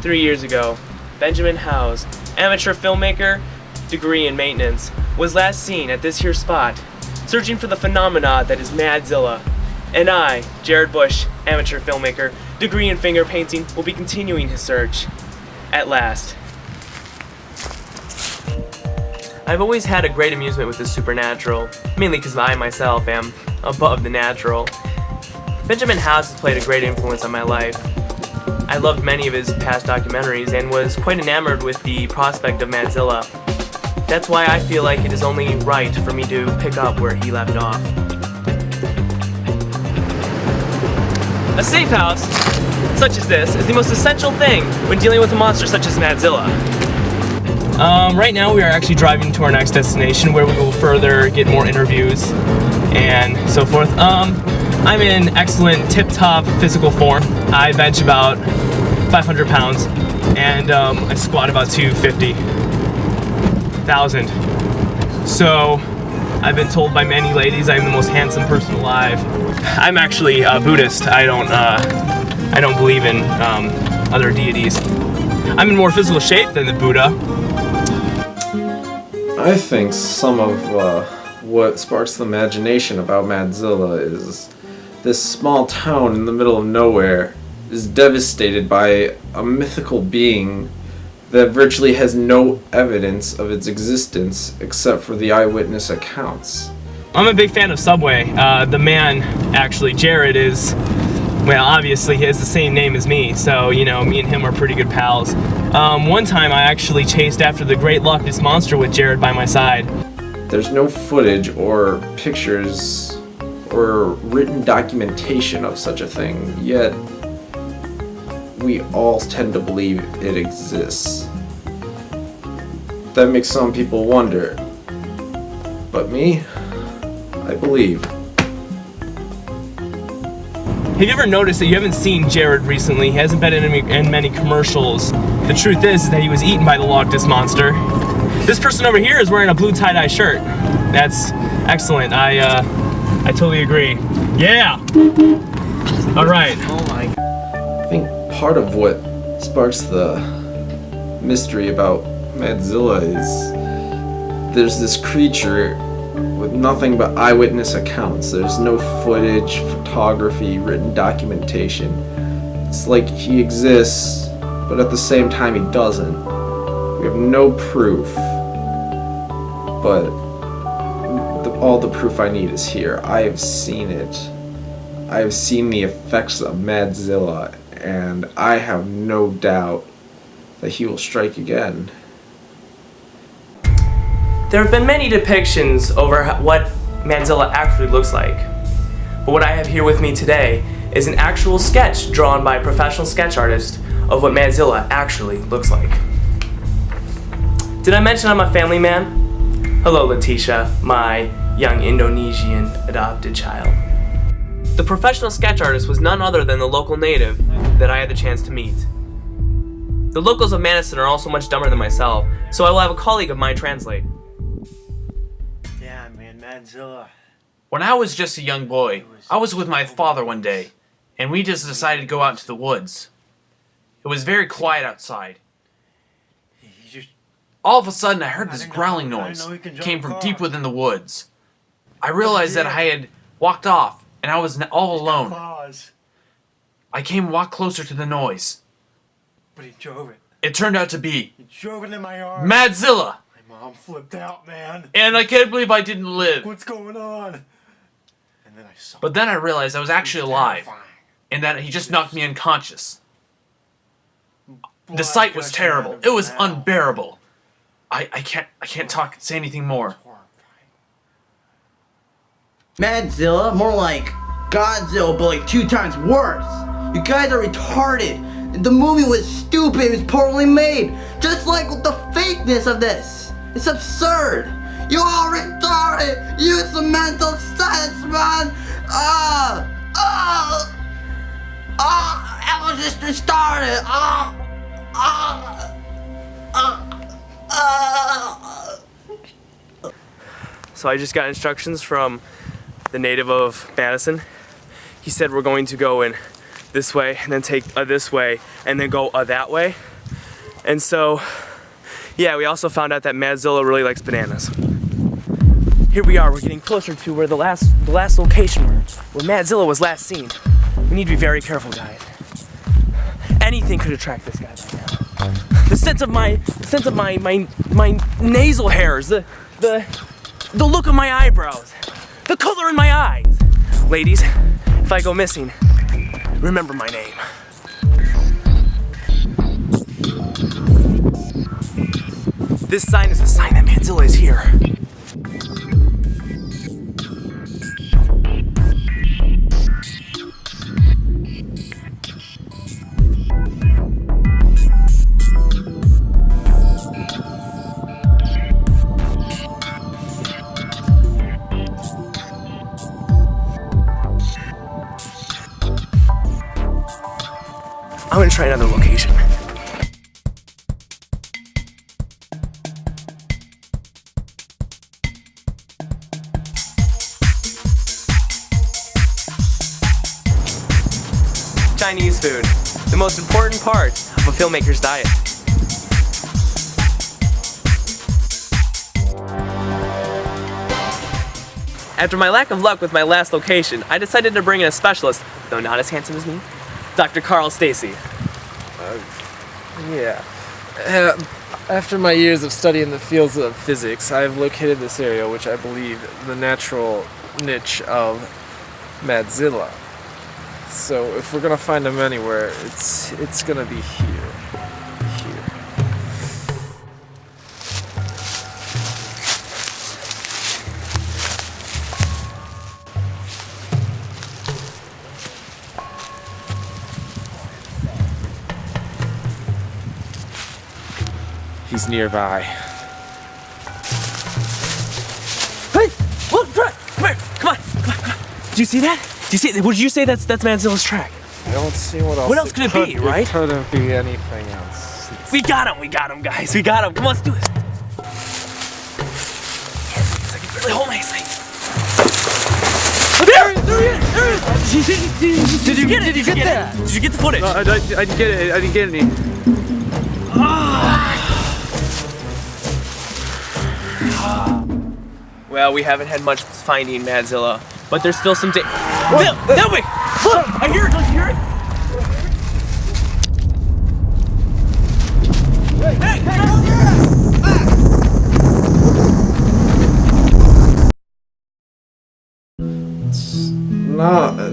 3 years ago, Benjamin Howe's amateur filmmaker, degree in maintenance, was last seen at this here spot, searching for the phenomena that is Madzilla. And I, Jared Bush, amateur filmmaker, degree in finger painting, will be continuing his search. At last. I've always had a great amusement with the supernatural, mainly because I myself am above the natural. Benjamin Howe has played a great influence on my life. I loved many of his past documentaries and was quite enamored with the prospect of Madzilla. That's why I feel like it is only right for me to pick up where he left off. A safe house, such as this, is the most essential thing when dealing with a monster such as Madzilla. Right now we are actually driving to our next destination where we will further get more interviews and so forth. I'm in excellent tip-top physical form. I bench about 500 pounds and I squat about 250,000. So I've been told by many ladies I'm the most handsome person alive. I'm actually Buddhist. I don't believe in other deities. I'm in more physical shape than the Buddha. I think some of what sparks the imagination about Madzilla is this small town in the middle of nowhere is devastated by a mythical being that virtually has no evidence of its existence except for the eyewitness accounts. I'm a big fan of Subway. The man, actually, Jared, is, well, obviously he has the same name as me, so, you know, me and him are pretty good pals. One time I actually chased after the Great Loch Ness Monster with Jared by my side. There's no footage or pictures or written documentation of such a thing, yet we all tend to believe it exists. That makes some people wonder, but me, I believe. Have you ever noticed that you haven't seen Jared recently? He hasn't been in many commercials. The truth is that he was eaten by the Loch Ness Monster. This person over here is wearing a blue tie-dye shirt. That's excellent. I totally agree. Yeah! Alright. Oh my. I think part of what sparks the mystery about Madzilla is there's this creature with nothing but eyewitness accounts. There's no footage, photography, written documentation. It's like he exists, but at the same time he doesn't. We have no proof, but all the proof I need is here. I have seen it. I have seen the effects of Madzilla, and I have no doubt that he will strike again. There have been many depictions over what Madzilla actually looks like. But what I have here with me today is an actual sketch drawn by a professional sketch artist of what Madzilla actually looks like. Did I mention I'm a family man? Hello, Letitia, my young Indonesian adopted child. The professional sketch artist was none other than the local native that I had the chance to meet. The locals of Madison are also much dumber than myself, so I will have a colleague of mine translate. Yeah, man, Madzilla. When I was just a young boy, I was with my father one day, and we just decided to go out into the woods. It was very quiet outside. All of a sudden, I heard this growling noise. It came from deep within the woods. I realized that I had walked off, and I was all alone. I came and walked closer to the noise. But he drove it. It turned out to be He drove it in my arm. Madzilla! My mom flipped out, man. And I can't believe I didn't live. What's going on? And then I saw. But then I realized I was actually alive, and that he just knocked me unconscious. The sight was terrible. It was unbearable. I can't talk, say anything more. Madzilla, more like Godzilla, but like 2 times worse. You guys are retarded. The movie was stupid. It was poorly made. Just like the fakeness of this. It's absurd. You all retarded. Use some mental sense, man. I was just restarted. So I just got instructions from the native of Madison. He said we're going to go in this way and then take this way and then go that way. And so, yeah, we also found out that Madzilla really likes bananas. Here we are, we're getting closer to where the last location where Madzilla was last seen. We need to be very careful, guys. Anything could attract this guy right now. The sense of my nasal hairs, the look of my eyebrows, the color in my eyes. Ladies, if I go missing, remember my name. This sign is a sign that Madzilla is here. I'm gonna try another location. Chinese food, the most important part of a filmmaker's diet. After my lack of luck with my last location, I decided to bring in a specialist, though not as handsome as me, Dr. Carl Stacy. Yeah. After my years of study in the fields of physics, I've located this area, which I believe the natural niche of Madzilla. So if we're gonna find him anywhere, it's gonna be here. He's nearby. Hey! Look! Come here! Come on! Did you see that? Would you say that's Madzilla's track? I don't see what else. What else could it be, right? It couldn't be anything else. We got him, guys. We got him. Come on, let's do this. I can barely hold my sight. There he is! Did you get it? Did you get that? Did you get the footage? No, I didn't get it. I didn't get any. Well, we haven't had much finding Madzilla, but there's still some that way! Look! I hear it! Don't you hear it?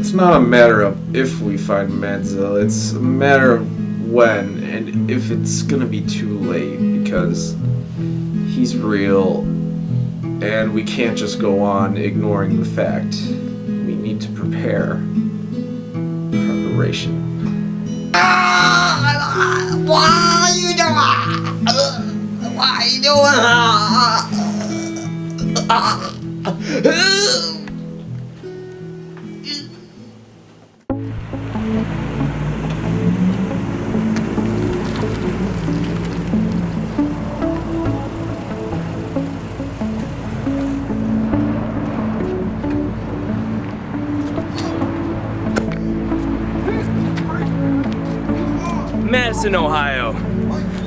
It's not a matter of if we find Madzilla, it's a matter of when and if it's gonna be too late, because he's real and we can't just go on ignoring the fact. We need to prepare. Preparation. Why are you doing? Why are you doing? Madison, Ohio.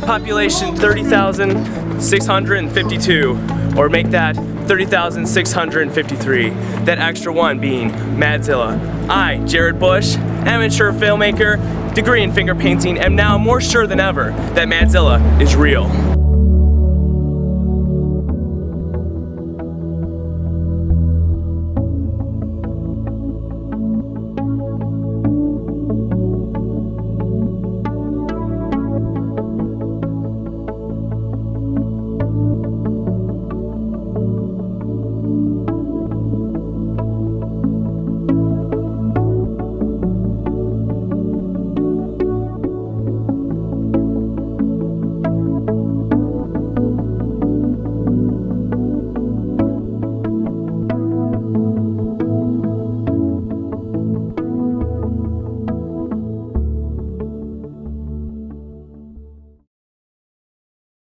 Population 30,652, or make that 30,653. That extra one being Madzilla. I, Jared Bush, amateur filmmaker, degree in finger painting, am now more sure than ever that Madzilla is real.